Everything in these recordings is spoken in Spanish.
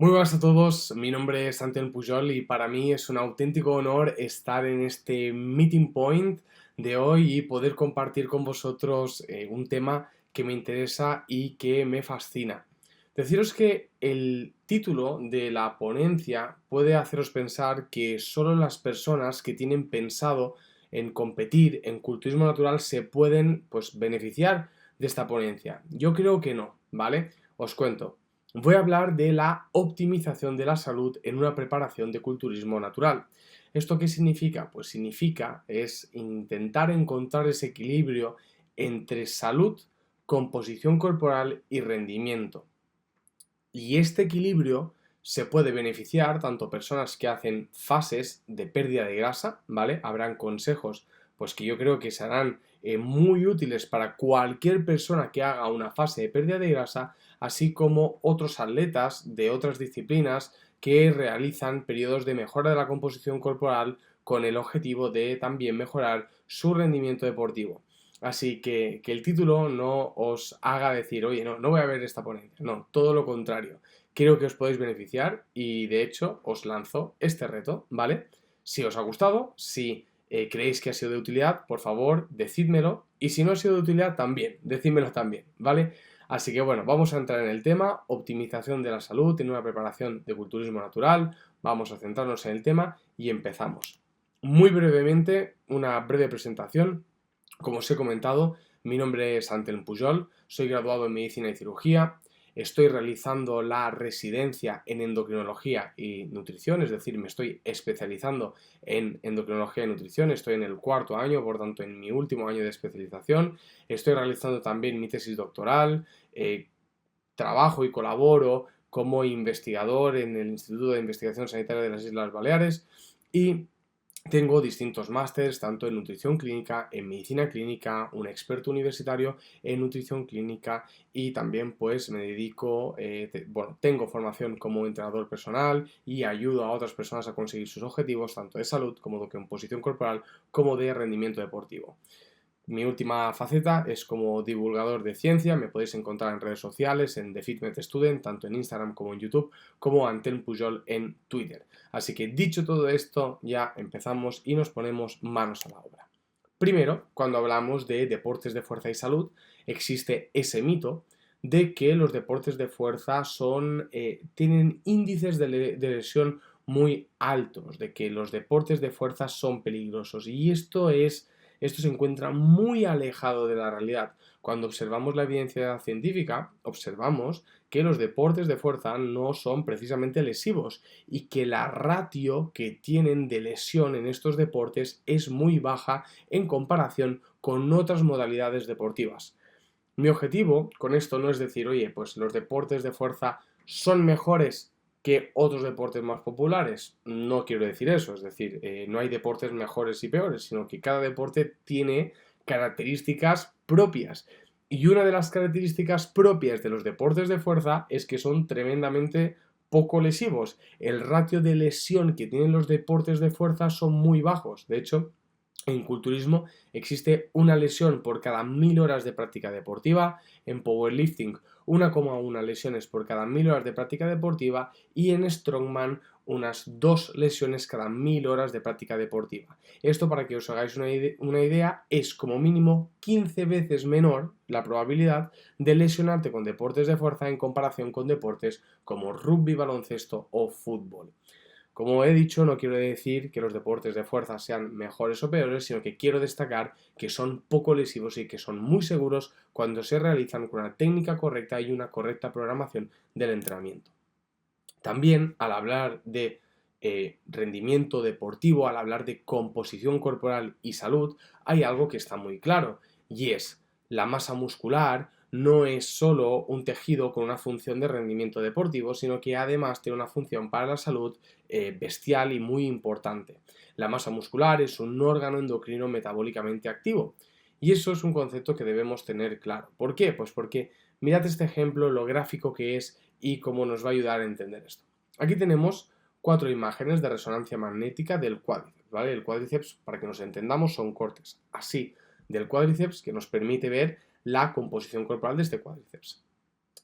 Muy buenas a todos, mi nombre es Anton Pujol y para mí es un auténtico honor estar en este meeting point de hoy y poder compartir con vosotros un tema que me interesa y que me fascina. Deciros que el título de la ponencia puede haceros pensar que solo las personas que tienen pensado en competir en culturismo natural se pueden beneficiar de esta ponencia. Yo creo que no, ¿vale? Os cuento. Voy a hablar de la optimización de la salud en una preparación de culturismo natural. ¿Esto qué significa? Pues significa es intentar encontrar ese equilibrio entre salud, composición corporal y rendimiento. Y este equilibrio se puede beneficiar tanto personas que hacen fases de pérdida de grasa, ¿vale? Habrán consejos pues que yo creo que serán muy útiles para cualquier persona que haga una fase de pérdida de grasa, así como otros atletas de otras disciplinas que realizan periodos de mejora de la composición corporal con el objetivo de también mejorar su rendimiento deportivo. Así que el título no os haga decir, oye, no voy a ver esta ponencia. No, todo lo contrario. Creo que os podéis beneficiar y de hecho os lanzo este reto, ¿vale? Si os ha gustado, si creéis que ha sido de utilidad, por favor, decídmelo. Y si no ha sido de utilidad, también, decídmelo también, ¿vale? Así que bueno, vamos a entrar en el tema, optimización de la salud en una preparación de culturismo natural. Vamos a centrarnos en el tema y empezamos. Muy brevemente, una breve presentación. Como os he comentado, mi nombre es Antelm Pujol, soy graduado en Medicina y Cirugía, estoy realizando la residencia en endocrinología y nutrición, es decir, me estoy especializando en endocrinología y nutrición, estoy en el cuarto año, por tanto en mi último año de especialización, estoy realizando también mi tesis doctoral, trabajo y colaboro como investigador en el Instituto de Investigación Sanitaria de las Islas Baleares y tengo distintos másters, tanto en nutrición clínica, en medicina clínica, un experto universitario en nutrición clínica y también pues me dedico, tengo formación como entrenador personal y ayudo a otras personas a conseguir sus objetivos, tanto de salud como de composición corporal, como de rendimiento deportivo. Mi última faceta es como divulgador de ciencia, me podéis encontrar en redes sociales, en The Fitness Student, tanto en Instagram como en YouTube, como Antel Pujol en Twitter. Así que dicho todo esto, ya empezamos y nos ponemos manos a la obra. Primero, cuando hablamos de deportes de fuerza y salud, existe ese mito de que los deportes de fuerza tienen índices de lesión muy altos, de que los deportes de fuerza son peligrosos. Y esto se encuentra muy alejado de la realidad. Cuando observamos la evidencia científica, observamos que los deportes de fuerza no son precisamente lesivos y que la ratio que tienen de lesión en estos deportes es muy baja en comparación con otras modalidades deportivas. Mi objetivo con esto no es decir, oye, pues los deportes de fuerza son mejores que otros deportes más populares. No quiero decir eso, es decir, no hay deportes mejores y peores, sino que cada deporte tiene características propias. Y una de las características propias de los deportes de fuerza es que son tremendamente poco lesivos. El ratio de lesión que tienen los deportes de fuerza son muy bajos. De hecho, en culturismo existe una lesión por cada 1000 horas de práctica deportiva, en powerlifting 1,1 lesiones por cada 1000 horas de práctica deportiva y en strongman unas 2 lesiones cada 1000 horas de práctica deportiva. Esto, para que os hagáis una idea, es como mínimo 15 veces menor la probabilidad de lesionarte con deportes de fuerza en comparación con deportes como rugby, baloncesto o fútbol. Como he dicho, no quiero decir que los deportes de fuerza sean mejores o peores, sino que quiero destacar que son poco lesivos y que son muy seguros cuando se realizan con una técnica correcta y una correcta programación del entrenamiento. También, al hablar de rendimiento deportivo, al hablar de composición corporal y salud, hay algo que está muy claro, y es la masa muscular no es solo un tejido con una función de rendimiento deportivo, sino que además tiene una función para la salud bestial y muy importante. La masa muscular es un órgano endocrino metabólicamente activo. Y eso es un concepto que debemos tener claro. ¿Por qué? Pues porque mirad este ejemplo, lo gráfico que es y cómo nos va a ayudar a entender esto. Aquí tenemos 4 imágenes de resonancia magnética del cuádriceps, ¿vale? El cuádriceps, para que nos entendamos, son cortes así del cuádriceps que nos permite ver la composición corporal de este cuádriceps.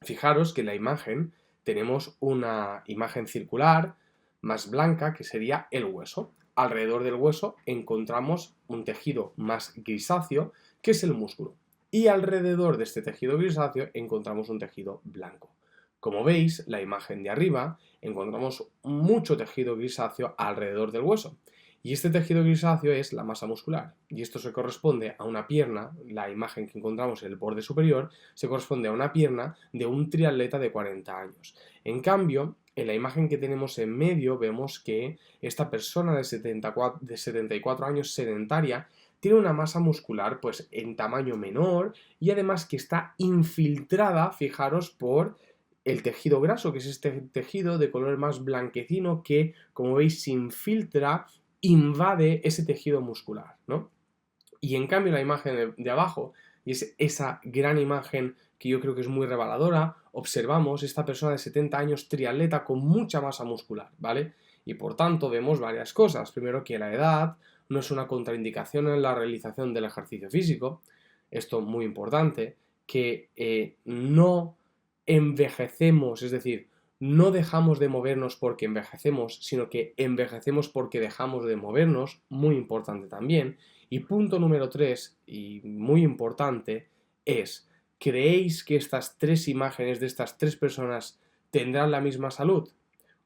Fijaros que la imagen tenemos una imagen circular más blanca que sería el hueso. Alrededor del hueso encontramos un tejido más grisáceo que es el músculo. Y alrededor de este tejido grisáceo encontramos un tejido blanco. Como veis, la imagen de arriba encontramos mucho tejido grisáceo alrededor del hueso. Y este tejido grisáceo es la masa muscular. Y esto se corresponde a una pierna, la imagen que encontramos en el borde superior, se corresponde a una pierna de un triatleta de 40 años. En cambio, en la imagen que tenemos en medio vemos que esta persona de 74 años sedentaria tiene una masa muscular pues en tamaño menor y además que está infiltrada, fijaros, por el tejido graso, que es este tejido de color más blanquecino que, como veis, se infiltra, invade ese tejido muscular, ¿no? Y en cambio la imagen de abajo, y es esa gran imagen que yo creo que es muy reveladora, observamos esta persona de 70 años triatleta con mucha masa muscular, ¿vale? Y por tanto vemos varias cosas. Primero, que la edad no es una contraindicación en la realización del ejercicio físico, esto muy importante, que no envejecemos, es decir, no dejamos de movernos porque envejecemos, sino que envejecemos porque dejamos de movernos, muy importante también. Y punto número 3, y muy importante, es: ¿creéis que estas tres imágenes de estas tres personas tendrán la misma salud?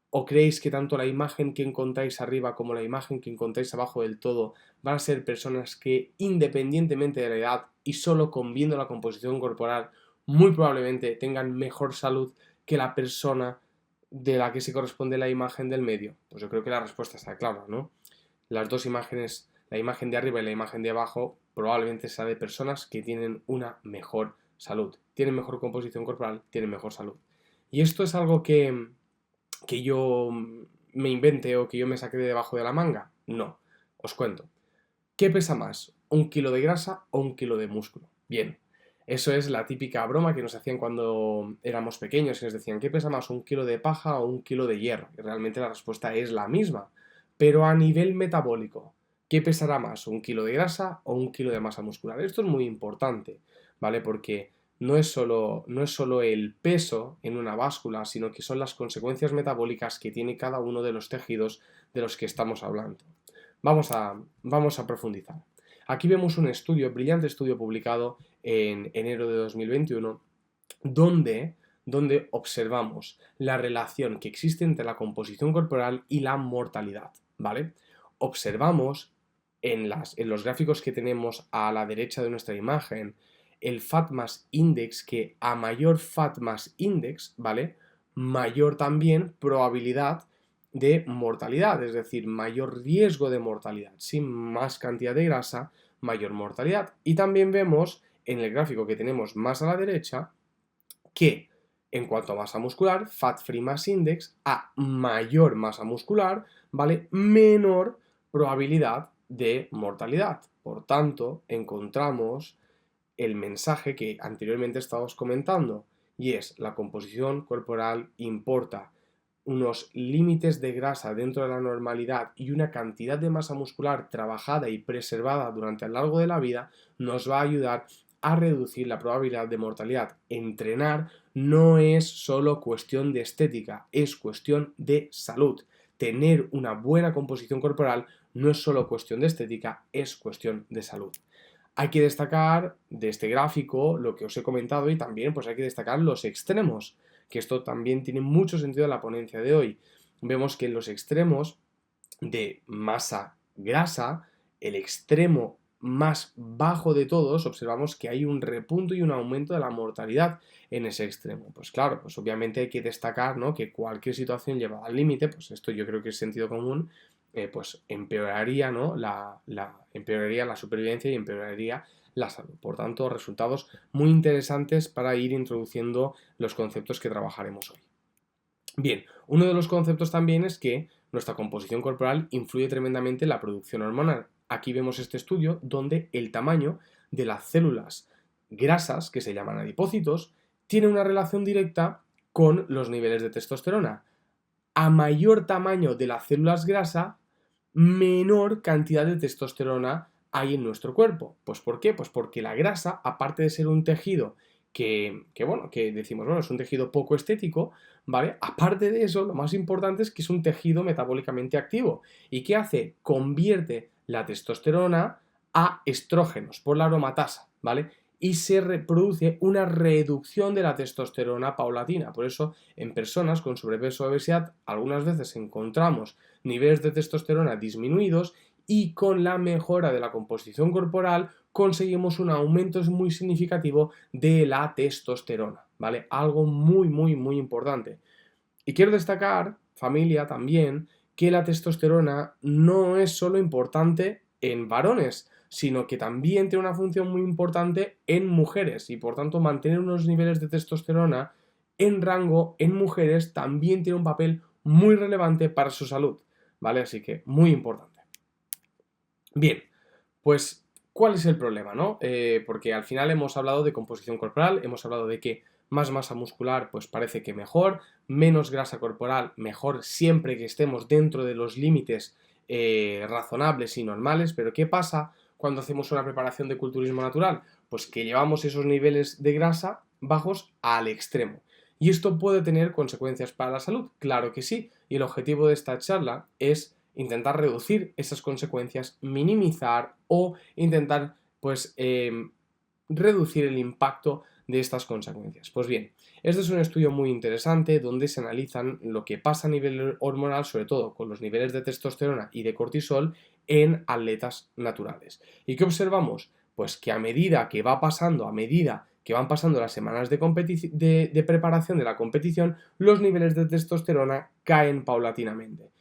¿O creéis que tanto la imagen que encontráis arriba como la imagen que encontráis abajo del todo van a ser personas que, independientemente de la edad y solo con viendo la composición corporal, muy probablemente tengan mejor salud que la persona de la que se corresponde la imagen del medio? Pues yo creo que la respuesta está clara, ¿no? Las dos imágenes, la imagen de arriba y la imagen de abajo, probablemente sea de personas que tienen una mejor salud, tienen mejor composición corporal, tienen mejor salud. Y esto es algo que yo me invente o que yo me saque de debajo de la manga. No, os cuento. ¿Qué pesa más? ¿1 kilo de grasa o 1 kilo de músculo? Bien, eso es la típica broma que nos hacían cuando éramos pequeños y nos decían: ¿qué pesa más, 1 kilo de paja o 1 kilo de hierro? Y realmente la respuesta es la misma. Pero a nivel metabólico, ¿qué pesará más, 1 kilo de grasa o 1 kilo de masa muscular? Esto es muy importante, ¿vale? Porque no es solo el peso en una báscula, sino que son las consecuencias metabólicas que tiene cada uno de los tejidos de los que estamos hablando. Vamos a profundizar. Aquí vemos un estudio, brillante estudio publicado en enero de 2021, donde observamos la relación que existe entre la composición corporal y la mortalidad, ¿vale? Observamos en los gráficos que tenemos a la derecha de nuestra imagen el Fat Mass Index, que a mayor Fat Mass Index, ¿vale?, mayor también probabilidad de mortalidad, es decir, mayor riesgo de mortalidad. Sin más cantidad de grasa, mayor mortalidad. Y también vemos en el gráfico que tenemos más a la derecha que en cuanto a masa muscular, Fat Free Mass Index, a mayor masa muscular, ¿vale?, menor probabilidad de mortalidad. Por tanto, encontramos el mensaje que anteriormente estábamos comentando, y es: la composición corporal importa. Unos límites de grasa dentro de la normalidad y una cantidad de masa muscular trabajada y preservada durante el largo de la vida nos va a ayudar a reducir la probabilidad de mortalidad. Entrenar no es solo cuestión de estética, es cuestión de salud. Tener una buena composición corporal no es solo cuestión de estética, es cuestión de salud. Hay que destacar de este gráfico lo que os he comentado, y también pues hay que destacar los extremos, que esto también tiene mucho sentido en la ponencia de hoy. Vemos que en los extremos de masa grasa, el extremo más bajo de todos, observamos que hay un repunto y un aumento de la mortalidad en ese extremo. Pues claro, pues obviamente hay que destacar, ¿no?, que cualquier situación llevada al límite, pues esto yo creo que es sentido común, pues empeoraría, ¿no?, empeoraría la supervivencia y empeoraría la salud. Por tanto, resultados muy interesantes para ir introduciendo los conceptos que trabajaremos hoy. Bien, uno de los conceptos también es que nuestra composición corporal influye tremendamente en la producción hormonal. Aquí vemos este estudio donde el tamaño de las células grasas, que se llaman adipocitos, tiene una relación directa con los niveles de testosterona. A mayor tamaño de las células grasa, menor cantidad de testosterona hay en nuestro cuerpo. ¿Pues por qué? Pues porque la grasa, aparte de ser un tejido bueno, que decimos, bueno, es un tejido poco estético, ¿vale? Aparte de eso, lo más importante es que es un tejido metabólicamente activo. ¿Y qué hace? Convierte la testosterona a estrógenos por la aromatasa, ¿vale? Y se reproduce una reducción de la testosterona paulatina. Por eso, en personas con sobrepeso o obesidad, algunas veces encontramos niveles de testosterona disminuidos y con la mejora de la composición corporal conseguimos un aumento muy significativo de la testosterona, ¿vale? Algo muy, muy, muy importante. Y quiero destacar, familia, también, que la testosterona no es solo importante en varones, sino que también tiene una función muy importante en mujeres y por tanto mantener unos niveles de testosterona en rango en mujeres también tiene un papel muy relevante para su salud, ¿vale? Así que muy importante. Bien, pues, ¿cuál es el problema, no? Porque al final hemos hablado de composición corporal, hemos hablado de que más masa muscular, pues parece que mejor, menos grasa corporal, mejor siempre que estemos dentro de los límites razonables y normales, pero ¿qué pasa cuando hacemos una preparación de culturismo natural? Pues que llevamos esos niveles de grasa bajos al extremo. ¿Y esto puede tener consecuencias para la salud? Claro que sí, y el objetivo de esta charla es intentar reducir esas consecuencias, minimizar o intentar pues reducir el impacto de estas consecuencias. Pues bien, este es un estudio muy interesante donde se analizan lo que pasa a nivel hormonal, sobre todo con los niveles de testosterona y de cortisol en atletas naturales. ¿Y qué observamos? Pues que a medida que va pasando, a medida que van pasando las semanas de preparación de la competición, los niveles de testosterona caen paulatinamente.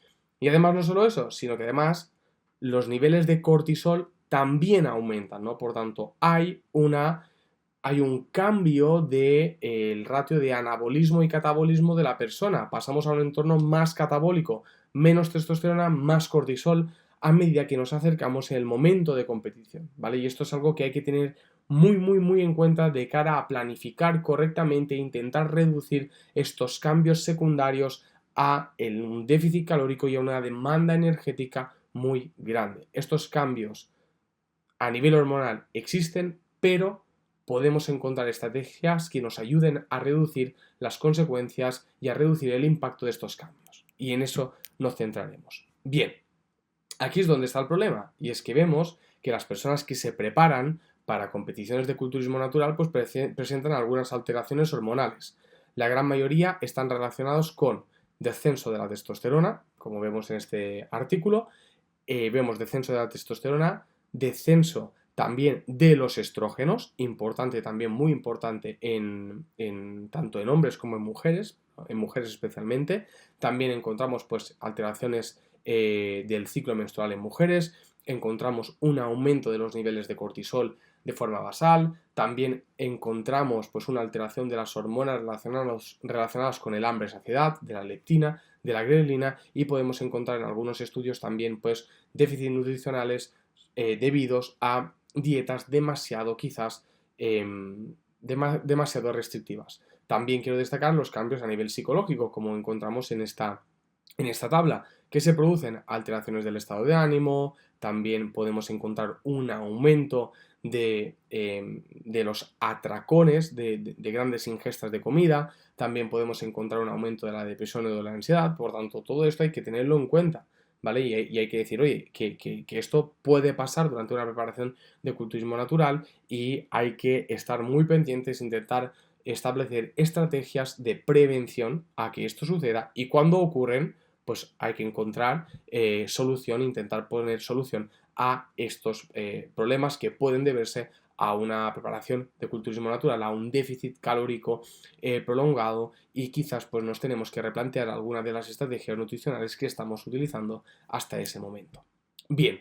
Y además no solo eso, sino que además los niveles de cortisol también aumentan, ¿no? Por tanto, hay un cambio del ratio de anabolismo y catabolismo de la persona. Pasamos a un entorno más catabólico, menos testosterona, más cortisol, a medida que nos acercamos en el momento de competición, ¿vale? Y esto es algo que hay que tener muy, muy, muy en cuenta de cara a planificar correctamente e intentar reducir estos cambios secundarios a un déficit calórico y a una demanda energética muy grande. Estos cambios a nivel hormonal existen, pero podemos encontrar estrategias que nos ayuden a reducir las consecuencias y a reducir el impacto de estos cambios. Y en eso nos centraremos. Bien, aquí es donde está el problema, y es que vemos que las personas que se preparan para competiciones de culturismo natural pues presentan algunas alteraciones hormonales. La gran mayoría están relacionados con descenso de la testosterona, como vemos en este artículo, vemos descenso de la testosterona, descenso también de los estrógenos, importante también, muy importante tanto en hombres como en mujeres especialmente. También encontramos pues alteraciones del ciclo menstrual en mujeres, encontramos un aumento de los niveles de cortisol de forma basal, también encontramos pues una alteración de las hormonas relacionadas con el hambre, saciedad, de la leptina, de la grelina y podemos encontrar en algunos estudios también pues déficits nutricionales debidos a dietas demasiado quizás demasiado restrictivas. También quiero destacar los cambios a nivel psicológico como encontramos en esta tabla, que se producen alteraciones del estado de ánimo, también podemos encontrar un aumento de los atracones, de grandes ingestas de comida, también podemos encontrar un aumento de la depresión o de la ansiedad, por tanto todo esto hay que tenerlo en cuenta, ¿vale? Y hay que decir, oye, que esto puede pasar durante una preparación de culturismo natural y hay que estar muy pendientes, intentar establecer estrategias de prevención a que esto suceda y cuando ocurren pues hay que encontrar solución, intentar poner solución a estos problemas que pueden deberse a una preparación de culturismo natural, a un déficit calórico prolongado y quizás pues nos tenemos que replantear algunas de las estrategias nutricionales que estamos utilizando hasta ese momento. Bien,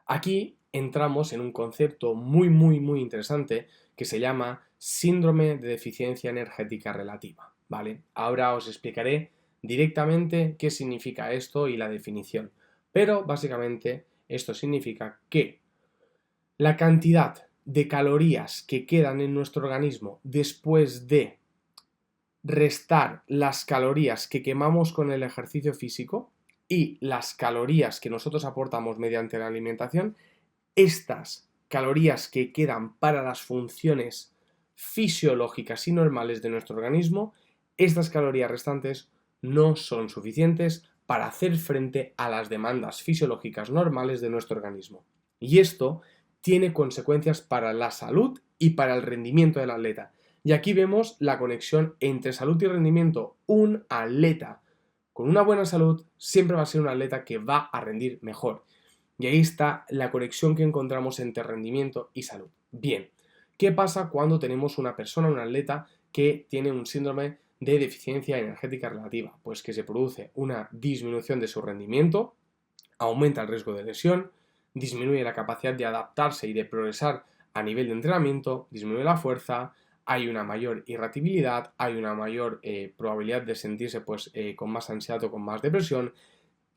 aquí entramos en un concepto muy muy muy interesante que se llama síndrome de deficiencia energética relativa, ¿vale? Ahora os explicaré directamente qué significa esto y la definición. Pero básicamente esto significa que la cantidad de calorías que quedan en nuestro organismo después de restar las calorías que quemamos con el ejercicio físico y las calorías que nosotros aportamos mediante la alimentación, estas calorías que quedan para las funciones fisiológicas y normales de nuestro organismo, estas calorías restantes no son suficientes para hacer frente a las demandas fisiológicas normales de nuestro organismo. Y esto tiene consecuencias para la salud y para el rendimiento del atleta. Y aquí vemos la conexión entre salud y rendimiento. Un atleta con una buena salud siempre va a ser un atleta que va a rendir mejor. Y ahí está la conexión que encontramos entre rendimiento y salud. Bien, ¿qué pasa cuando tenemos una persona, un atleta, que tiene un síndrome de deficiencia energética relativa? Pues que se produce una disminución de su rendimiento, aumenta el riesgo de lesión, disminuye la capacidad de adaptarse y de progresar a nivel de entrenamiento, disminuye la fuerza, hay una mayor irritabilidad, hay una mayor probabilidad de sentirse con más ansiedad o con más depresión,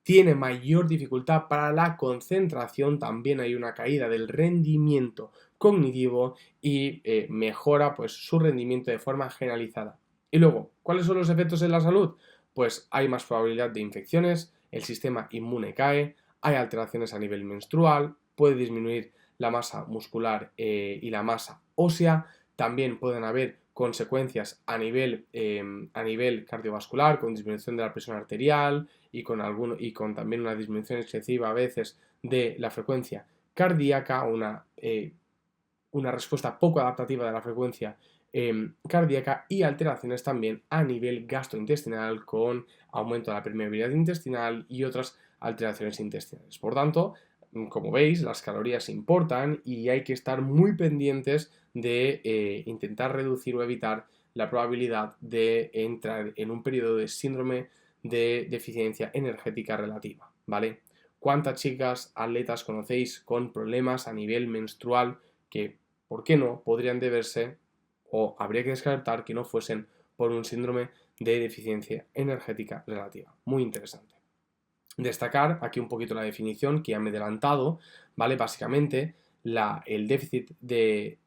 tiene mayor dificultad para la concentración, también hay una caída del rendimiento cognitivo y mejora su rendimiento de forma generalizada. Y luego, ¿cuáles son los efectos en la salud? Pues hay más probabilidad de infecciones, el sistema inmune cae, hay alteraciones a nivel menstrual, puede disminuir la masa muscular y la masa ósea, también pueden haber consecuencias a nivel cardiovascular, con disminución de la presión arterial y con también una disminución excesiva a veces de la frecuencia cardíaca, una respuesta poco adaptativa de la frecuencia cardíaca y alteraciones también a nivel gastrointestinal con aumento de la permeabilidad intestinal y otras alteraciones intestinales. Por tanto, como veis, las calorías importan y hay que estar muy pendientes de intentar reducir o evitar la probabilidad de entrar en un periodo de síndrome de deficiencia energética relativa, ¿vale? ¿Cuántas chicas atletas conocéis con problemas a nivel menstrual que, por qué no, podrían deberse o habría que descartar que no fuesen por un síndrome de deficiencia energética relativa? Muy interesante. Destacar aquí un poquito la definición que ya me he adelantado, ¿vale? Básicamente, el déficit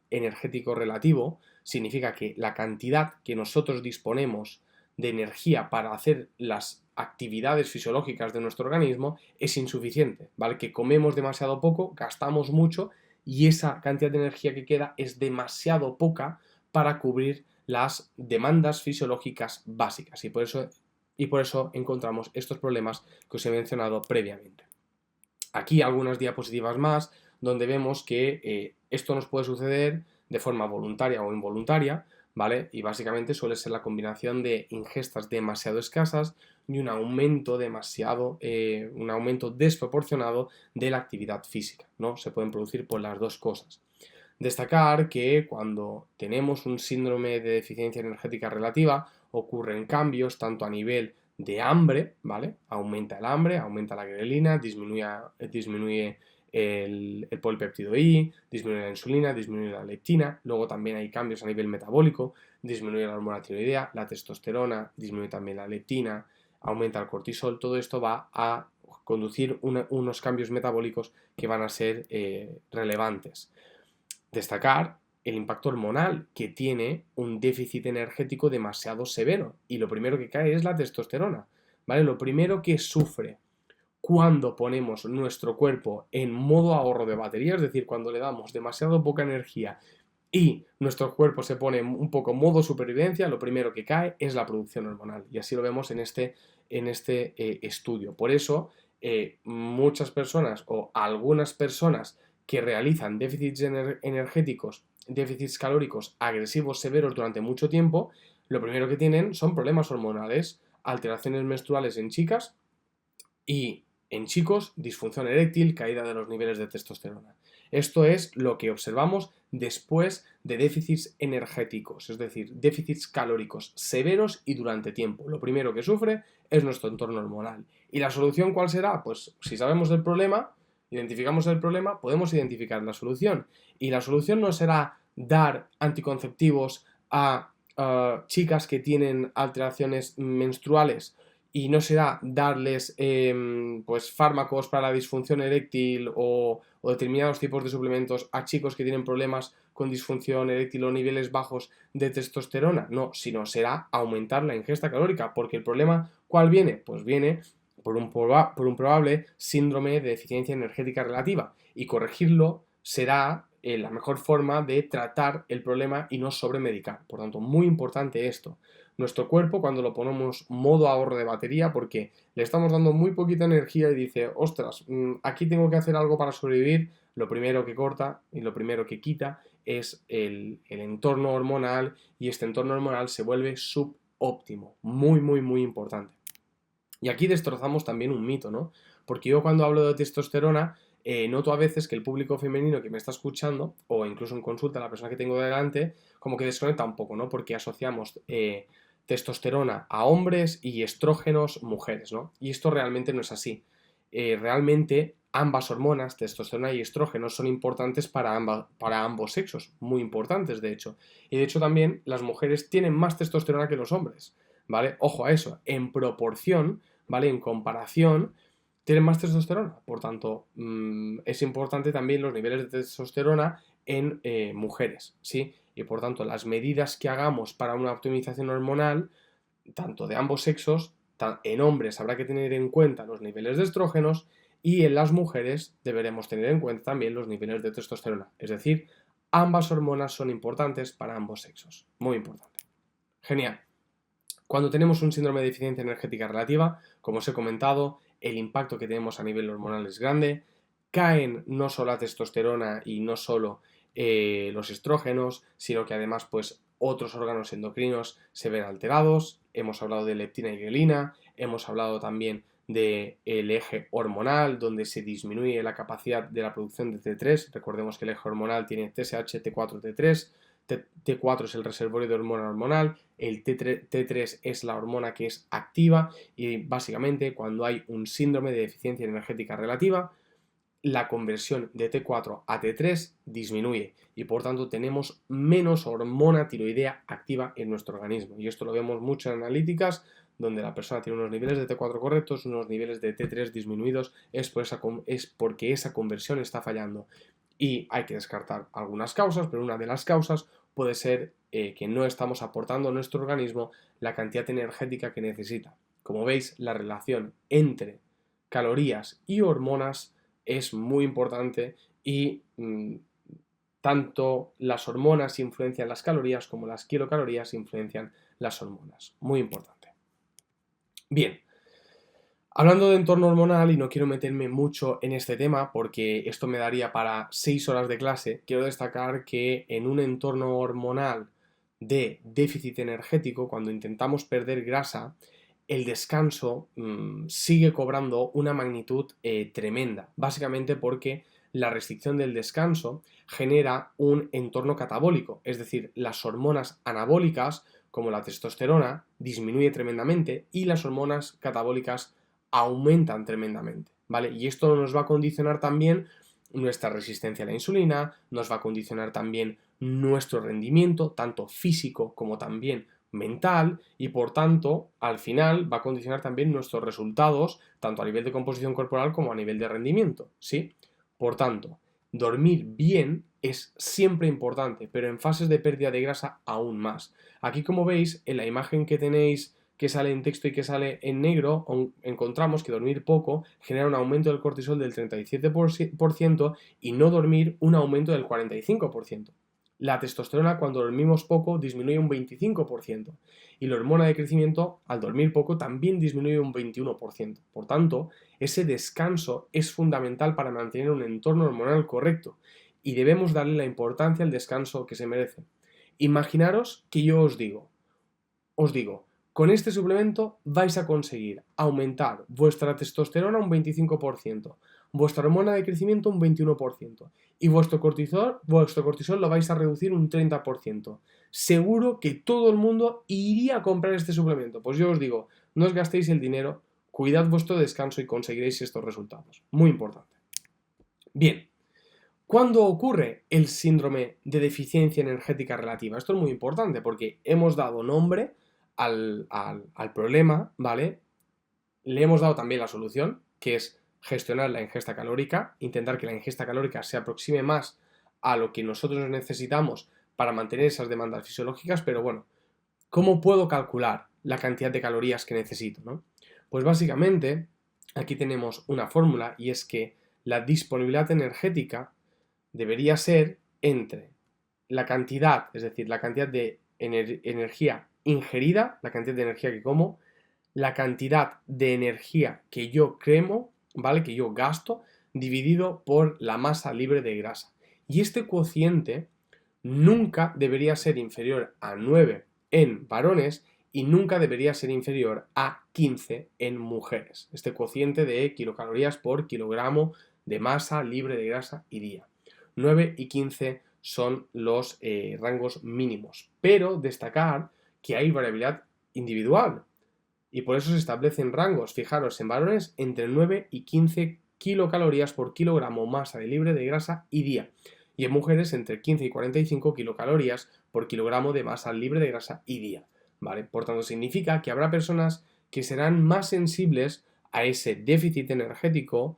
energético relativo significa que la cantidad que nosotros disponemos de energía para hacer las actividades fisiológicas de nuestro organismo es insuficiente, ¿vale? Que comemos demasiado poco, gastamos mucho y esa cantidad de energía que queda es demasiado poca para cubrir las demandas fisiológicas básicas y por eso encontramos estos problemas que os he mencionado previamente. Aquí algunas diapositivas más donde vemos que esto nos puede suceder de forma voluntaria o involuntaria, ¿vale? Y básicamente suele ser la combinación de ingestas demasiado escasas y un aumento desproporcionado de la actividad física, ¿no? Se pueden producir por las dos cosas. Destacar que cuando tenemos un síndrome de deficiencia energética relativa ocurren cambios tanto a nivel de hambre, ¿vale? Aumenta el hambre, aumenta la grelina, disminuye el polipéptido I, disminuye la insulina, disminuye la leptina, luego también hay cambios a nivel metabólico, disminuye la hormona tiroidea, la testosterona, disminuye también la leptina, aumenta el cortisol, todo esto va a conducir unos cambios metabólicos que van a ser relevantes. Destacar el impacto hormonal que tiene un déficit energético demasiado severo y lo primero que cae es la testosterona, ¿vale? Lo primero que sufre cuando ponemos nuestro cuerpo en modo ahorro de batería, es decir, cuando le damos demasiado poca energía y nuestro cuerpo se pone un poco en modo supervivencia, lo primero que cae es la producción hormonal y así lo vemos en este estudio. Por eso muchas personas o algunas personas que realizan déficits energéticos, déficits calóricos agresivos severos durante mucho tiempo, lo primero que tienen son problemas hormonales, alteraciones menstruales en chicas y en chicos disfunción eréctil, caída de los niveles de testosterona. Esto es lo que observamos después de déficits energéticos, es decir, déficits calóricos severos y durante tiempo. Lo primero que sufre es nuestro entorno hormonal. ¿Y la solución cuál será? Pues si sabemos el problema, identificamos el problema, podemos identificar la solución. Y la solución no será dar anticonceptivos a chicas que tienen alteraciones menstruales y no será darles fármacos para la disfunción eréctil o determinados tipos de suplementos a chicos que tienen problemas con disfunción eréctil o niveles bajos de testosterona, no, sino será aumentar la ingesta calórica, porque el problema, ¿cuál viene? Pues viene por un probable síndrome de deficiencia energética relativa y corregirlo será la mejor forma de tratar el problema y no sobremedicar. Por tanto, muy importante esto. Nuestro cuerpo, cuando lo ponemos modo ahorro de batería, porque le estamos dando muy poquita energía y dice, ostras, aquí tengo que hacer algo para sobrevivir, lo primero que corta y lo primero que quita es el entorno hormonal, y este entorno hormonal se vuelve subóptimo. Muy, muy, muy importante. Y aquí destrozamos también un mito, ¿no? Porque yo cuando hablo de testosterona, noto a veces que el público femenino que me está escuchando, o incluso en consulta la persona que tengo delante, como que desconecta un poco, ¿no? Porque asociamos testosterona a hombres y estrógenos mujeres, ¿no? Y esto realmente no es así. Realmente ambas hormonas, testosterona y estrógenos, son importantes para ambos sexos, muy importantes de hecho. Y de hecho también las mujeres tienen más testosterona que los hombres, ¿vale? Ojo a eso, en proporción, ¿vale? En comparación, tienen más testosterona. Por tanto, es importante también los niveles de testosterona en mujeres, ¿sí? Y por tanto, las medidas que hagamos para una optimización hormonal, tanto de ambos sexos, en hombres habrá que tener en cuenta los niveles de estrógenos, y en las mujeres deberemos tener en cuenta también los niveles de testosterona. Es decir, ambas hormonas son importantes para ambos sexos. Muy importante. Genial. Cuando tenemos un síndrome de deficiencia energética relativa, como os he comentado, el impacto que tenemos a nivel hormonal es grande. Caen no solo la testosterona y no solo los estrógenos, sino que además pues otros órganos endocrinos se ven alterados. Hemos hablado de leptina y grelina, hemos hablado también del eje hormonal, donde se disminuye la capacidad de la producción de T3. Recordemos que el eje hormonal tiene TSH, T4, T3. T4 es el reservorio de hormona hormonal, el T3 es la hormona que es activa, y básicamente cuando hay un síndrome de deficiencia energética relativa, la conversión de T4 a T3 disminuye y por tanto tenemos menos hormona tiroidea activa en nuestro organismo. Y esto lo vemos mucho en analíticas, donde la persona tiene unos niveles de T4 correctos, unos niveles de T3 disminuidos, es porque esa conversión está fallando. Y hay que descartar algunas causas, pero una de las causas puede ser que no estamos aportando a nuestro organismo la cantidad energética que necesita. Como veis, la relación entre calorías y hormonas es muy importante, y tanto las hormonas influencian las calorías como las kilocalorías influencian las hormonas. Muy importante. Bien. Hablando de entorno hormonal, y no quiero meterme mucho en este tema porque esto me daría para 6 horas de clase, quiero destacar que en un entorno hormonal de déficit energético, cuando intentamos perder grasa, el descanso sigue cobrando una magnitud tremenda, básicamente porque la restricción del descanso genera un entorno catabólico, es decir, las hormonas anabólicas, como la testosterona, disminuye tremendamente y las hormonas catabólicas aumentan tremendamente, ¿vale? Y esto nos va a condicionar también nuestra resistencia a la insulina, nos va a condicionar también nuestro rendimiento, tanto físico como también mental, y por tanto, al final va a condicionar también nuestros resultados, tanto a nivel de composición corporal como a nivel de rendimiento, ¿sí? Por tanto, dormir bien es siempre importante, pero en fases de pérdida de grasa aún más. Aquí, como veis, en la imagen que tenéis, que sale en texto y que sale en negro, encontramos que dormir poco genera un aumento del cortisol del 37% y no dormir un aumento del 45%. La testosterona, cuando dormimos poco, disminuye un 25%, y la hormona de crecimiento, al dormir poco, también disminuye un 21%. Por tanto, ese descanso es fundamental para mantener un entorno hormonal correcto, y debemos darle la importancia al descanso que se merece. Imaginaros que yo os digo, con este suplemento vais a conseguir aumentar vuestra testosterona un 25%, vuestra hormona de crecimiento un 21%, y vuestro cortisol lo vais a reducir un 30%. Seguro que todo el mundo iría a comprar este suplemento. Pues yo os digo, no os gastéis el dinero, cuidad vuestro descanso y conseguiréis estos resultados. Muy importante. Bien. ¿Cuándo ocurre el síndrome de deficiencia energética relativa? Esto es muy importante porque hemos dado nombre al problema, ¿vale? Le hemos dado también la solución, que es gestionar la ingesta calórica, intentar que la ingesta calórica se aproxime más a lo que nosotros necesitamos para mantener esas demandas fisiológicas, pero bueno, ¿cómo puedo calcular la cantidad de calorías que necesito, ¿no? Pues básicamente aquí tenemos una fórmula, y es que la disponibilidad energética debería ser entre la cantidad, es decir, la cantidad de energía ingerida, la cantidad de energía que como, la cantidad de energía que yo cremo, ¿vale? Que yo gasto, dividido por la masa libre de grasa. Y este cociente nunca debería ser inferior a 9 en varones y nunca debería ser inferior a 15 en mujeres. Este cociente de kilocalorías por kilogramo de masa libre de grasa y día. 9 y 15 son los rangos mínimos, pero destacar que hay variabilidad individual y por eso se establecen rangos, fijaros, en varones entre 9 y 15 kilocalorías por kilogramo masa libre de grasa y día, y en mujeres entre 15 y 45 kilocalorías por kilogramo de masa libre de grasa y día, ¿vale? Por tanto, significa que habrá personas que serán más sensibles a ese déficit energético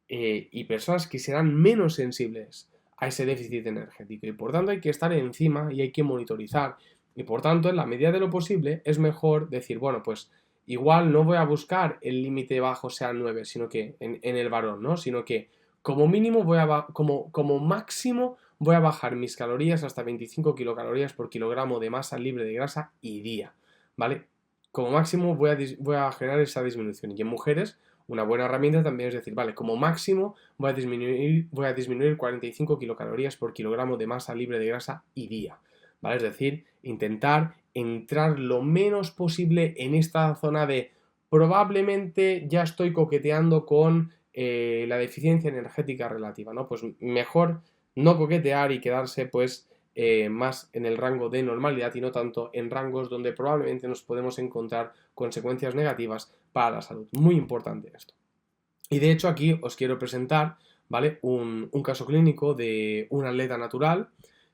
y personas que serán menos sensibles a ese déficit energético, y por tanto hay que estar encima y hay que monitorizar, y por tanto en la medida de lo posible es mejor decir, bueno, pues igual no voy a buscar el límite bajo sea 9, sino que en el varón, ¿no? Sino que como mínimo como máximo voy a bajar mis calorías hasta 25 kilocalorías por kilogramo de masa libre de grasa y día, ¿vale? Como máximo voy a generar esa disminución. Y en mujeres, una buena herramienta también es decir, vale, como máximo voy a disminuir 45 kilocalorías por kilogramo de masa libre de grasa y día, ¿vale? Es decir, intentar entrar lo menos posible en esta zona de probablemente ya estoy coqueteando con la deficiencia energética relativa, ¿no? Pues mejor no coquetear y quedarse pues más en el rango de normalidad y no tanto en rangos donde probablemente nos podemos encontrar consecuencias negativas para la salud. Muy importante esto. Y de hecho aquí os quiero presentar, ¿vale? Un caso clínico de un atleta natural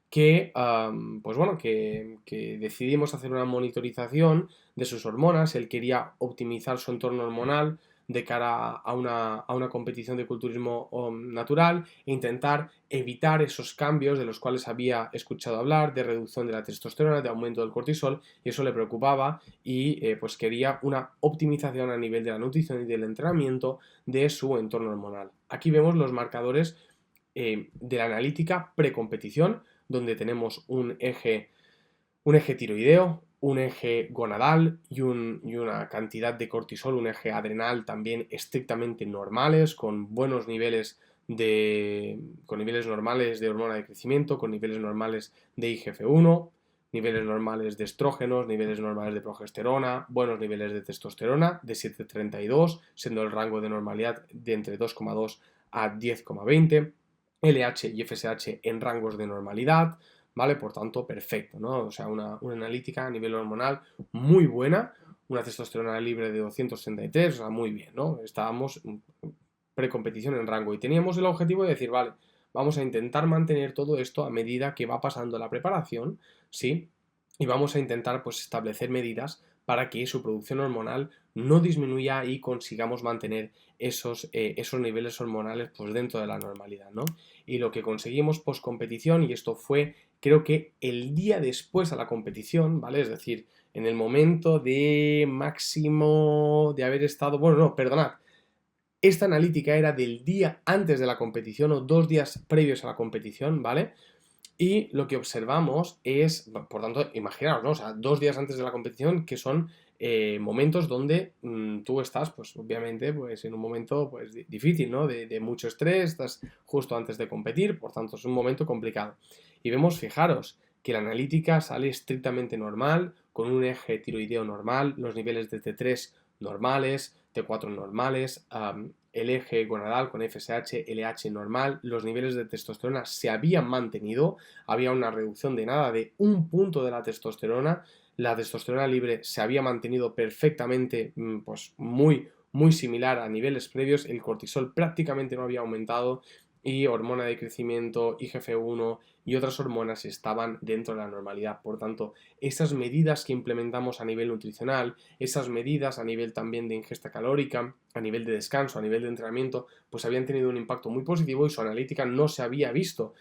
que, pues bueno, que decidimos hacer una monitorización de sus hormonas. Él quería optimizar su entorno hormonal de cara a una competición de culturismo natural e intentar evitar esos cambios de los cuales había escuchado hablar, de reducción de la testosterona, de aumento del cortisol, y eso le preocupaba y pues quería una optimización a nivel de la nutrición y del entrenamiento de su entorno hormonal. Aquí vemos los marcadores de la analítica precompetición, donde tenemos un eje tiroideo, un eje gonadal y una cantidad de cortisol, un eje adrenal también estrictamente normales, con buenos niveles con niveles normales de hormona de crecimiento, con niveles normales de IGF-1, niveles normales de estrógenos, niveles normales de progesterona, buenos niveles de testosterona de 7,32, siendo el rango de normalidad de entre 2,2 a 10,20, LH y FSH en rangos de normalidad, ¿vale? Por tanto, perfecto, ¿no? O sea, una analítica a nivel hormonal muy buena, una testosterona libre de 263, o sea, muy bien, ¿no? Estábamos precompetición en rango y teníamos el objetivo de decir, vale, vamos a intentar mantener todo esto a medida que va pasando la preparación, ¿sí? Y vamos a intentar, pues, establecer medidas para que su producción hormonal no disminuya y consigamos mantener esos niveles hormonales pues, dentro de la normalidad, ¿no? Y lo que conseguimos post competición, y esto fue creo que el día después a la competición, ¿vale? Es decir, en el momento de máximo de haber estado, bueno, no, perdonad, esta analítica era del día antes de la competición o 2 días previos a la competición, ¿vale? Y lo que observamos es, por tanto, imaginaos, ¿no? O sea, 2 días antes de la competición, que son momentos donde tú estás, pues obviamente, pues en un momento pues, difícil, ¿no? De mucho estrés, estás justo antes de competir, por tanto es un momento complicado. Y vemos, fijaros, que la analítica sale estrictamente normal, con un eje tiroideo normal, los niveles de T3 normales, T4 normales, el eje gonadal con FSH, LH normal, los niveles de testosterona se habían mantenido, había una reducción de nada de un punto de la testosterona libre se había mantenido perfectamente, pues muy similar a niveles previos, el cortisol prácticamente no había aumentado y hormona de crecimiento, IGF-1 y otras hormonas estaban dentro de la normalidad. Por tanto, esas medidas que implementamos a nivel nutricional, esas medidas a nivel también de ingesta calórica, a nivel de descanso, a nivel de entrenamiento, pues habían tenido un impacto muy positivo y su analítica no se había visto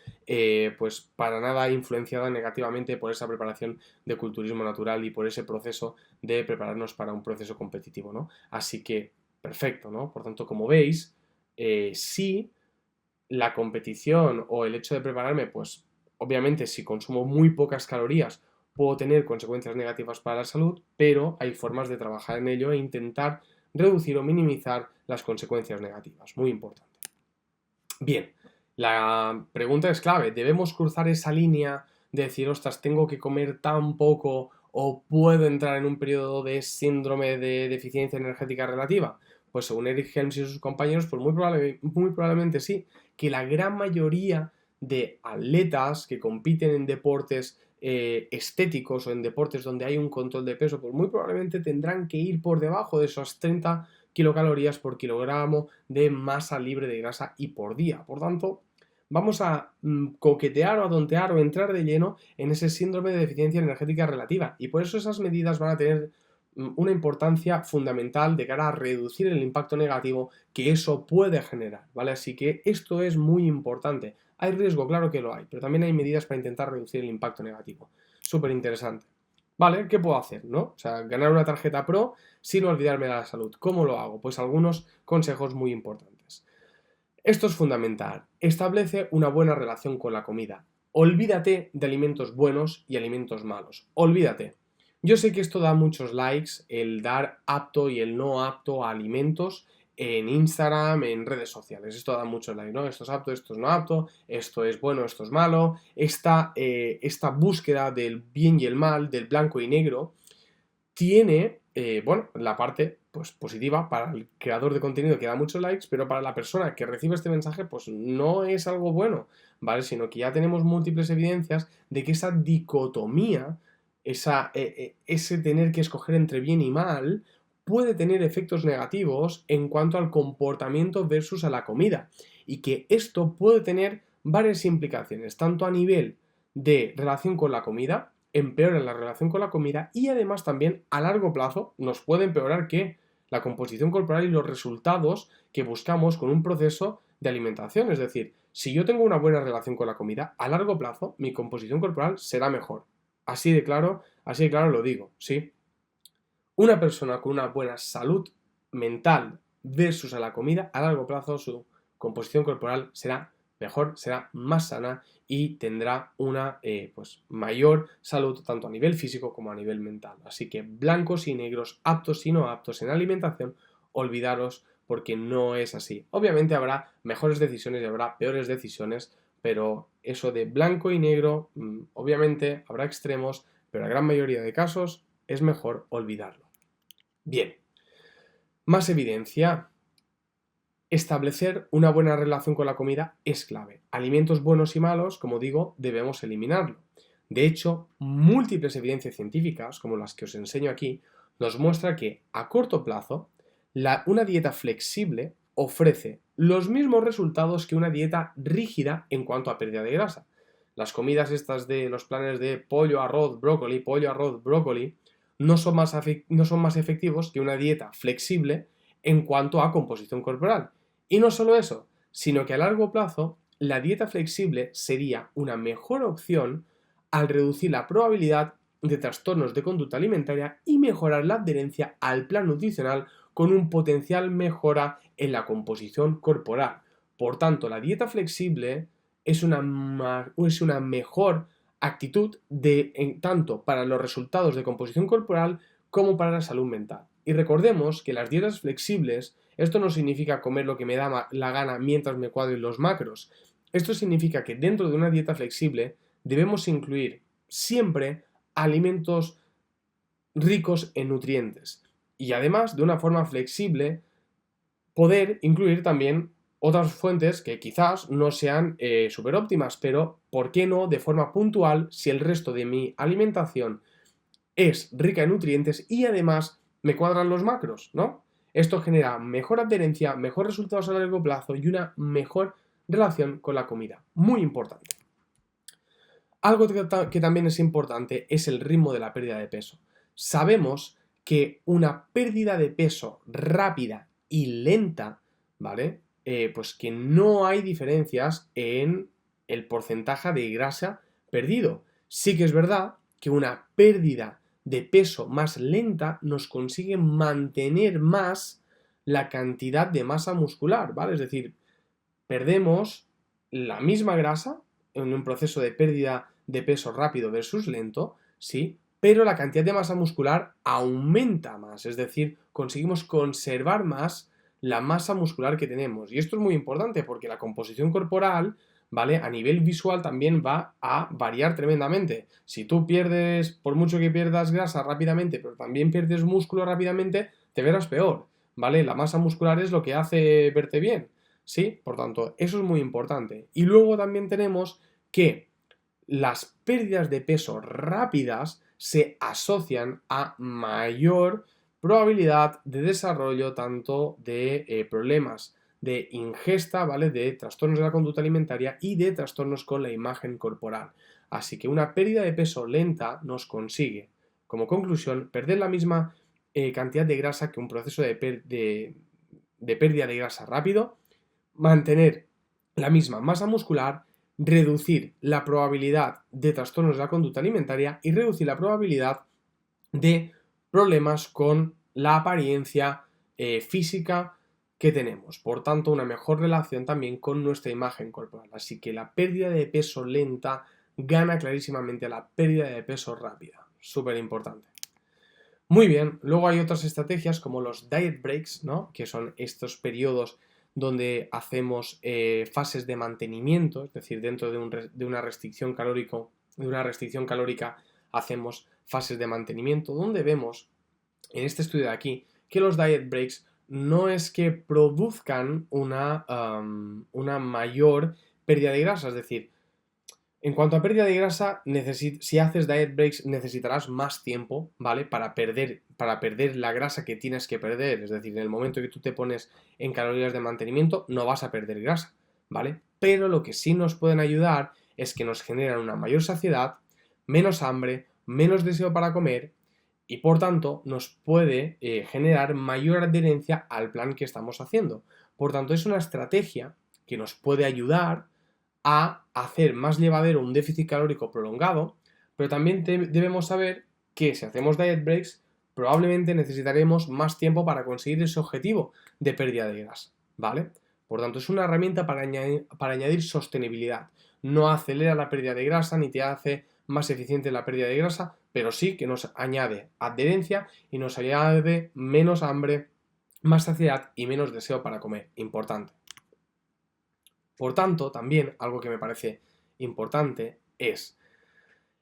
pues para nada influenciada negativamente por esa preparación de culturismo natural y por ese proceso de prepararnos para un proceso competitivo, ¿no? Así que, perfecto, ¿no? Por tanto, como veis, sí, la competición o el hecho de prepararme, pues obviamente si consumo muy pocas calorías puedo tener consecuencias negativas para la salud, pero hay formas de trabajar en ello e intentar reducir o minimizar las consecuencias negativas. Muy importante. Bien, la pregunta es clave. ¿Debemos cruzar esa línea de decir, ostras, tengo que comer tan poco o puedo entrar en un periodo de síndrome de deficiencia energética relativa? Pues según Eric Helms y sus compañeros, pues muy probablemente sí, que la gran mayoría de atletas que compiten en deportes estéticos o en deportes donde hay un control de peso, pues muy probablemente tendrán que ir por debajo de esos 30 kilocalorías por kilogramo de masa libre de grasa y por día. Por tanto, vamos a coquetear o a tontear o entrar de lleno en ese síndrome de deficiencia energética relativa y por eso esas medidas van a tener una importancia fundamental de cara a reducir el impacto negativo que eso puede generar, ¿vale? Así que esto es muy importante. Hay riesgo, claro que lo hay, pero también hay medidas para intentar reducir el impacto negativo. Súper interesante. ¿Vale? ¿Qué puedo hacer, no? O sea, ganar una tarjeta Pro sin olvidarme de la salud. ¿Cómo lo hago? Pues algunos consejos muy importantes. Esto es fundamental. Establece una buena relación con la comida. Olvídate de alimentos buenos y alimentos malos. Olvídate. Yo sé que esto da muchos likes, el dar apto y el no apto a alimentos en Instagram, en redes sociales. Esto da muchos likes, ¿no? Esto es apto, esto es no apto, esto es bueno, esto es malo. Esta búsqueda del bien y el mal, del blanco y negro, tiene, bueno, la parte pues, positiva para el creador de contenido que da muchos likes, pero para la persona que recibe este mensaje, pues no es algo bueno, ¿vale? Sino que ya tenemos múltiples evidencias de que esa dicotomía, ese tener que escoger entre bien y mal, puede tener efectos negativos en cuanto al comportamiento versus a la comida. Y que esto puede tener varias implicaciones, tanto a nivel de relación con la comida, empeora la relación con la comida y además también a largo plazo nos puede empeorar ¿qué? La composición corporal y los resultados que buscamos con un proceso de alimentación. Es decir, si yo tengo una buena relación con la comida, a largo plazo mi composición corporal será mejor. Así de claro lo digo, ¿sí? Una persona con una buena salud mental versus a la comida, a largo plazo su composición corporal será mejor, será más sana y tendrá una pues mayor salud tanto a nivel físico como a nivel mental. Así que blancos y negros, aptos y no aptos en alimentación, olvidaros porque no es así. Obviamente habrá mejores decisiones y habrá peores decisiones, pero eso de blanco y negro, obviamente habrá extremos, pero en la gran mayoría de casos es mejor olvidarlo. Bien, más evidencia. Establecer una buena relación con la comida es clave. Alimentos buenos y malos, como digo, debemos eliminarlo. De hecho, múltiples evidencias científicas, como las que os enseño aquí, nos muestra que a corto plazo, una dieta flexible ofrece los mismos resultados que una dieta rígida en cuanto a pérdida de grasa. Las comidas estas de los planes de pollo, arroz, brócoli, no son más efectivos que una dieta flexible en cuanto a composición corporal. Y no solo eso, sino que a largo plazo la dieta flexible sería una mejor opción al reducir la probabilidad de trastornos de conducta alimentaria y mejorar la adherencia al plan nutricional con un potencial mejora en la composición corporal. Por tanto, la dieta flexible es una mejor actitud tanto para los resultados de composición corporal como para la salud mental. Y recordemos que las dietas flexibles, esto no significa comer lo que me da la gana mientras me cuadren los macros. Esto significa que dentro de una dieta flexible debemos incluir siempre alimentos ricos en nutrientes. Y además, de una forma flexible, poder incluir también otras fuentes que quizás no sean súper óptimas, pero ¿por qué no de forma puntual si el resto de mi alimentación es rica en nutrientes y además me cuadran los macros, ¿no? Esto genera mejor adherencia, mejores resultados a largo plazo y una mejor relación con la comida. Muy importante. Algo que también es importante es el ritmo de la pérdida de peso. Sabemos que una pérdida de peso rápida y lenta, ¿vale? Pues que no hay diferencias en el porcentaje de grasa perdido. Sí que es verdad que una pérdida de peso más lenta nos consigue mantener más la cantidad de masa muscular, ¿vale? Es decir, perdemos la misma grasa, en un proceso de pérdida de peso rápido versus lento, ¿sí? Pero la cantidad de masa muscular aumenta más, es decir, conseguimos conservar más la masa muscular que tenemos. Y esto es muy importante porque la composición corporal, ¿vale? A nivel visual también va a variar tremendamente. Si tú pierdes, por mucho que pierdas grasa rápidamente, pero también pierdes músculo rápidamente, te verás peor, ¿vale? La masa muscular es lo que hace verte bien, ¿sí? Por tanto, eso es muy importante. Y luego también tenemos que las pérdidas de peso rápidas se asocian a mayor probabilidad de desarrollo tanto de problemas de ingesta, ¿vale? De trastornos de la conducta alimentaria y de trastornos con la imagen corporal. Así que una pérdida de peso lenta nos consigue, como conclusión, perder la misma cantidad de grasa que un proceso de pérdida de grasa rápido, mantener la misma masa muscular, reducir la probabilidad de trastornos de la conducta alimentaria y reducir la probabilidad de problemas con la apariencia física que tenemos. Por tanto, una mejor relación también con nuestra imagen corporal. Así que la pérdida de peso lenta gana clarísimamente a la pérdida de peso rápida. Súper importante. Muy bien, luego hay otras estrategias como los diet breaks, ¿no? Que son estos periodos donde hacemos fases de mantenimiento, es decir, dentro de una restricción calórica hacemos fases de mantenimiento, donde vemos en este estudio de aquí que los diet breaks no es que produzcan una mayor pérdida de grasa, es decir, en cuanto a pérdida de grasa, si haces diet breaks necesitarás más tiempo, ¿vale? Para perder la grasa que tienes que perder. Es decir, en el momento que tú te pones en calorías de mantenimiento no vas a perder grasa, ¿vale? Pero lo que sí nos pueden ayudar es que nos generan una mayor saciedad, menos hambre, menos deseo para comer y por tanto nos puede generar mayor adherencia al plan que estamos haciendo. Por tanto, es una estrategia que nos puede ayudar a hacer más llevadero un déficit calórico prolongado, pero también debemos saber que si hacemos diet breaks probablemente necesitaremos más tiempo para conseguir ese objetivo de pérdida de grasa, ¿vale? Por tanto, es una herramienta para añadir sostenibilidad. No acelera la pérdida de grasa ni te hace más eficiente la pérdida de grasa, pero sí que nos añade adherencia y nos añade menos hambre, más saciedad y menos deseo para comer. Importante. Por tanto, también algo que me parece importante es,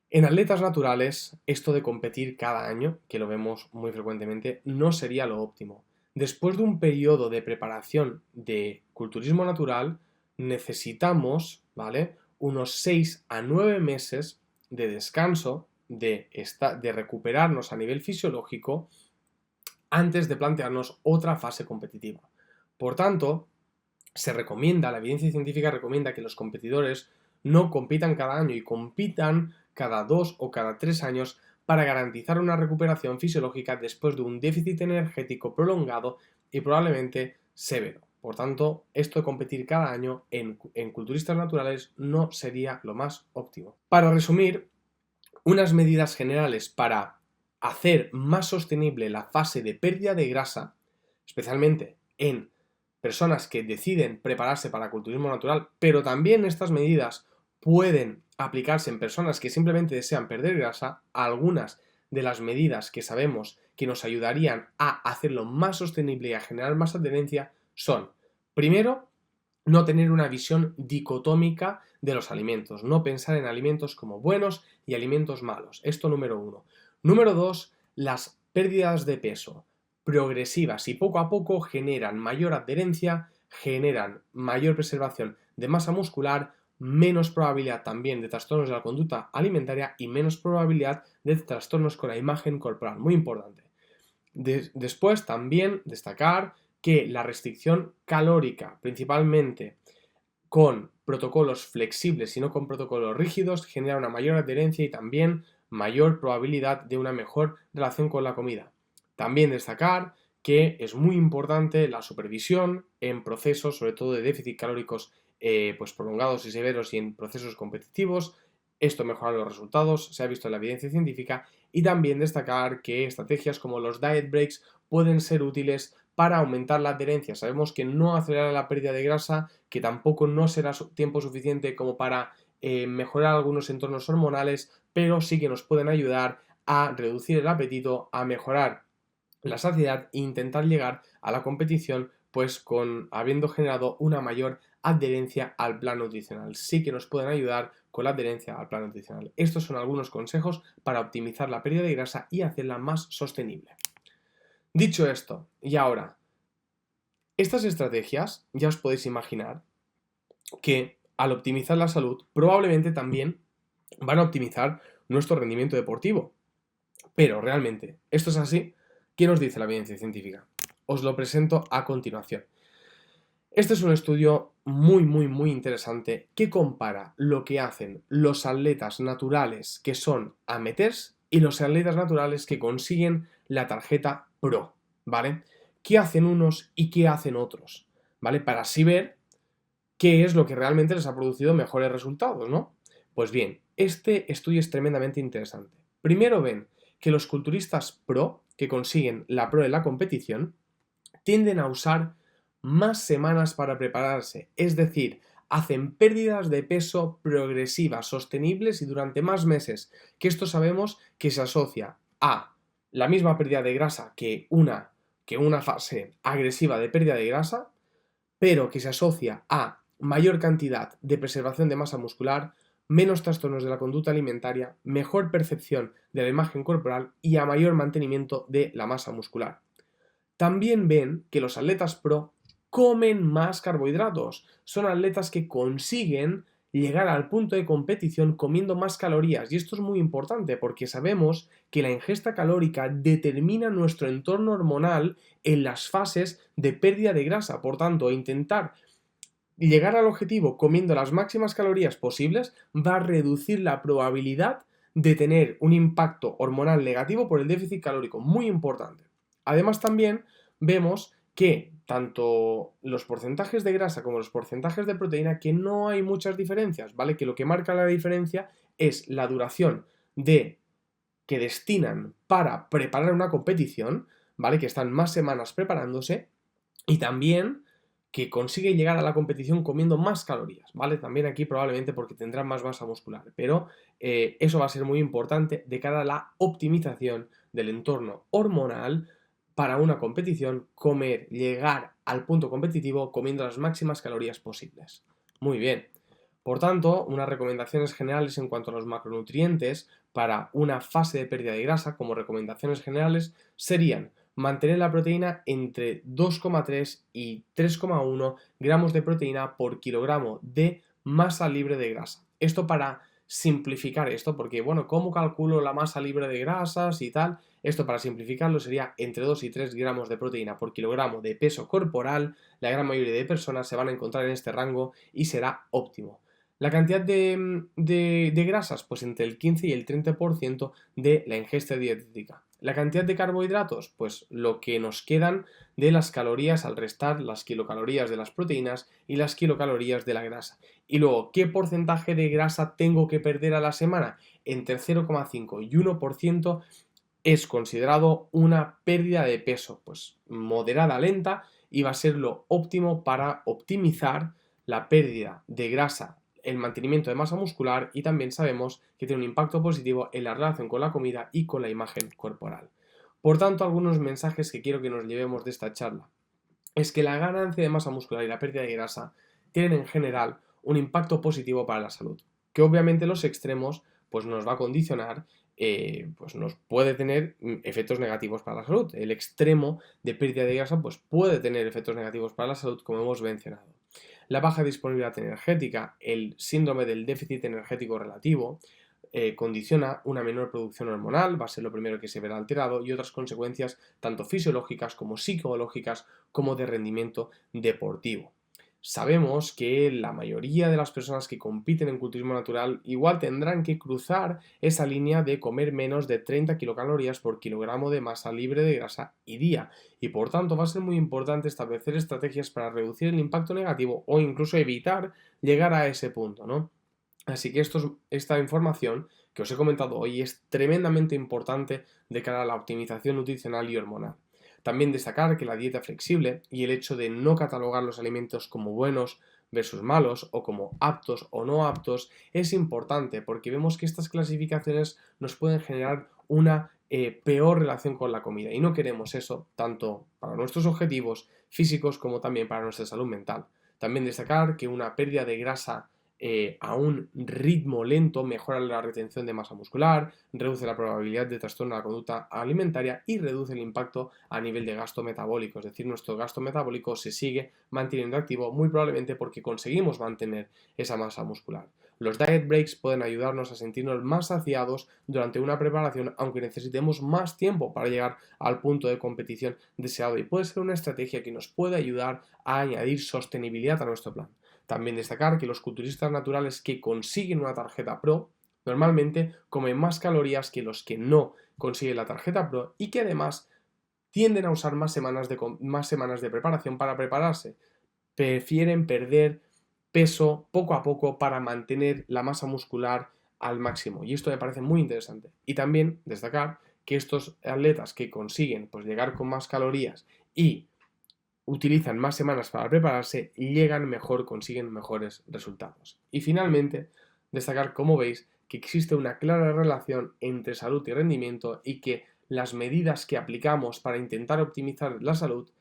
en atletas naturales, esto de competir cada año, que lo vemos muy frecuentemente, no sería lo óptimo. Después de un periodo de preparación de culturismo natural, necesitamos, ¿vale? Unos 6 a 9 meses de descanso, de recuperarnos a nivel fisiológico, antes de plantearnos otra fase competitiva. Por tanto, la evidencia científica recomienda que los competidores no compitan cada año y compitan cada 2 o cada 3 años para garantizar una recuperación fisiológica después de un déficit energético prolongado y probablemente severo. Por tanto, esto de competir cada año en culturistas naturales no sería lo más óptimo. Para resumir, unas medidas generales para hacer más sostenible la fase de pérdida de grasa, especialmente en personas que deciden prepararse para culturismo natural, pero también estas medidas pueden aplicarse en personas que simplemente desean perder grasa. Algunas de las medidas que sabemos que nos ayudarían a hacerlo más sostenible y a generar más adherencia son, primero, no tener una visión dicotómica de los alimentos, no pensar en alimentos como buenos y alimentos malos. Esto número 1. Número 2, las pérdidas de peso progresivas y poco a poco generan mayor adherencia, generan mayor preservación de masa muscular, menos probabilidad también de trastornos de la conducta alimentaria y menos probabilidad de trastornos con la imagen corporal. Muy importante. Después también destacar que la restricción calórica, principalmente con protocolos flexibles y no con protocolos rígidos, genera una mayor adherencia y también mayor probabilidad de una mejor relación con la comida. También destacar que es muy importante la supervisión en procesos, sobre todo de déficit calóricos pues prolongados y severos y en procesos competitivos. Esto mejora los resultados, se ha visto en la evidencia científica, y también destacar que estrategias como los diet breaks pueden ser útiles para aumentar la adherencia. Sabemos que no acelera la pérdida de grasa, que tampoco no será tiempo suficiente como para mejorar algunos entornos hormonales, pero sí que nos pueden ayudar a reducir el apetito, a mejorar la saciedad e intentar llegar a la competición pues con habiendo generado una mayor adherencia al plan nutricional. Sí que nos pueden ayudar con la adherencia al plan nutricional. Estos son algunos consejos para optimizar la pérdida de grasa y hacerla más sostenible. Dicho esto, y ahora, estas estrategias ya os podéis imaginar que al optimizar la salud probablemente también van a optimizar nuestro rendimiento deportivo. Pero realmente, ¿esto es así? ¿Qué nos dice la evidencia científica? Os lo presento a continuación. Este es un estudio muy interesante que compara lo que hacen los atletas naturales que son amateurs y los atletas naturales que consiguen la tarjeta Pro, ¿vale? ¿Qué hacen unos y qué hacen otros? ¿Vale? Para así ver qué es lo que realmente les ha producido mejores resultados, ¿no? Pues bien, este estudio es tremendamente interesante. Primero ven que los culturistas pro, que consiguen la pro en la competición, tienden a usar más semanas para prepararse, es decir, hacen pérdidas de peso progresivas, sostenibles y durante más meses, que esto sabemos que se asocia a la misma pérdida de grasa que una fase agresiva de pérdida de grasa, pero que se asocia a mayor cantidad de preservación de masa muscular, menos trastornos de la conducta alimentaria, mejor percepción de la imagen corporal y a mayor mantenimiento de la masa muscular. También ven que los atletas pro comen más carbohidratos. Son atletas que consiguen llegar al punto de competición comiendo más calorías. Y esto es muy importante porque sabemos que la ingesta calórica determina nuestro entorno hormonal en las fases de pérdida de grasa. Por tanto, intentar llegar al objetivo comiendo las máximas calorías posibles va a reducir la probabilidad de tener un impacto hormonal negativo por el déficit calórico. Muy importante. Además, también vemos que tanto los porcentajes de grasa como los porcentajes de proteína, que no hay muchas diferencias, ¿vale? Que lo que marca la diferencia es la duración de que destinan para preparar una competición, ¿vale? Que están más semanas preparándose y también que consigue llegar a la competición comiendo más calorías, ¿vale? También aquí probablemente porque tendrán más masa muscular, pero eso va a ser muy importante de cara a la optimización del entorno hormonal para una competición, llegar al punto competitivo comiendo las máximas calorías posibles. Muy bien. Por tanto, unas recomendaciones generales en cuanto a los macronutrientes para una fase de pérdida de grasa, como recomendaciones generales, serían mantener la proteína entre 2,3 y 3,1 gramos de proteína por kilogramo de masa libre de grasa. Esto para simplificar esto, porque bueno, ¿cómo calculo la masa libre de grasas y tal? Esto para simplificarlo sería entre 2 y 3 gramos de proteína por kilogramo de peso corporal. La gran mayoría de personas se van a encontrar en este rango y será óptimo. La cantidad de grasas, pues entre el 15 y el 30% de la ingesta dietética. La cantidad de carbohidratos, pues lo que nos quedan de las calorías al restar las kilocalorías de las proteínas y las kilocalorías de la grasa. Y luego, ¿qué porcentaje de grasa tengo que perder a la semana? Entre 0,5 y 1% es considerado una pérdida de peso, pues moderada, lenta, y va a ser lo óptimo para optimizar la pérdida de grasa, el mantenimiento de masa muscular, y también sabemos que tiene un impacto positivo en la relación con la comida y con la imagen corporal. Por tanto, algunos mensajes que quiero que nos llevemos de esta charla es que la ganancia de masa muscular y la pérdida de grasa tienen en general un impacto positivo para la salud, que obviamente los extremos pues nos va a condicionar, pues nos puede tener efectos negativos para la salud. El extremo de pérdida de grasa pues puede tener efectos negativos para la salud, como hemos mencionado. La baja disponibilidad energética, el síndrome del déficit energético relativo, condiciona una menor producción hormonal, va a ser lo primero que se verá alterado, y otras consecuencias tanto fisiológicas como psicológicas como de rendimiento deportivo. Sabemos que la mayoría de las personas que compiten en culturismo natural igual tendrán que cruzar esa línea de comer menos de 30 kilocalorías por kilogramo de masa libre de grasa y día, y por tanto va a ser muy importante establecer estrategias para reducir el impacto negativo o incluso evitar llegar a ese punto, ¿no? Así que esta información que os he comentado hoy es tremendamente importante de cara a la optimización nutricional y hormonal. También destacar que la dieta flexible y el hecho de no catalogar los alimentos como buenos versus malos o como aptos o no aptos es importante porque vemos que estas clasificaciones nos pueden generar una peor relación con la comida y no queremos eso tanto para nuestros objetivos físicos como también para nuestra salud mental. También destacar que una pérdida de grasa a un ritmo lento mejora la retención de masa muscular, reduce la probabilidad de trastorno de la conducta alimentaria y reduce el impacto a nivel de gasto metabólico, es decir, nuestro gasto metabólico se sigue manteniendo activo muy probablemente porque conseguimos mantener esa masa muscular. Los diet breaks pueden ayudarnos a sentirnos más saciados durante una preparación, aunque necesitemos más tiempo para llegar al punto de competición deseado, y puede ser una estrategia que nos puede ayudar a añadir sostenibilidad a nuestro plan. También destacar que los culturistas naturales que consiguen una tarjeta Pro normalmente comen más calorías que los que no consiguen la tarjeta Pro y que además tienden a usar más semanas de preparación para prepararse. Prefieren perder peso poco a poco para mantener la masa muscular al máximo. Y esto me parece muy interesante. Y también destacar que estos atletas que consiguen pues, llegar con más calorías y utilizan más semanas para prepararse, llegan mejor, consiguen mejores resultados. Y finalmente, destacar, como veis, que existe una clara relación entre salud y rendimiento y que las medidas que aplicamos para intentar optimizar la salud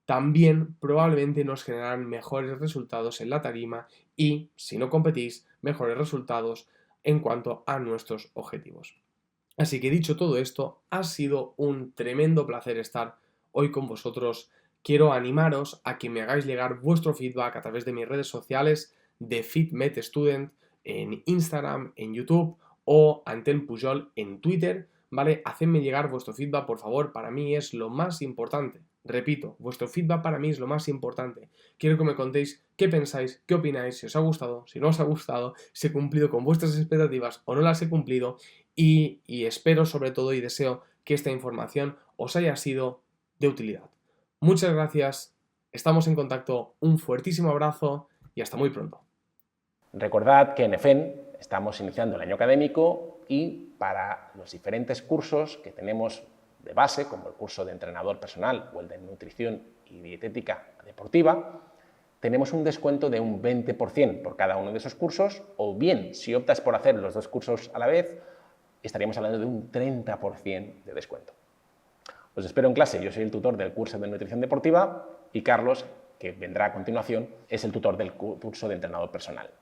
también probablemente nos generarán mejores resultados en la tarima y, si no competís, mejores resultados en cuanto a nuestros objetivos. Así que dicho todo esto, ha sido un tremendo placer estar hoy con vosotros. Quiero animaros a que me hagáis llegar vuestro feedback a través de mis redes sociales de FitMedStudent en Instagram, en YouTube o Antel Pujol en Twitter, ¿vale? Hacedme llegar vuestro feedback, por favor, para mí es lo más importante. Repito, vuestro feedback para mí es lo más importante. Quiero que me contéis qué pensáis, qué opináis, si os ha gustado, si no os ha gustado, si he cumplido con vuestras expectativas o no las he cumplido y espero sobre todo y deseo que esta información os haya sido de utilidad. Muchas gracias, estamos en contacto, un fuertísimo abrazo y hasta muy pronto. Recordad que en EFEN estamos iniciando el año académico y para los diferentes cursos que tenemos de base, como el curso de entrenador personal o el de nutrición y dietética deportiva, tenemos un descuento de un 20% por cada uno de esos cursos, o bien, si optas por hacer los dos cursos a la vez, estaríamos hablando de un 30% de descuento. Os espero en clase, yo soy el tutor del curso de nutrición deportiva y Carlos, que vendrá a continuación, es el tutor del curso de entrenador personal.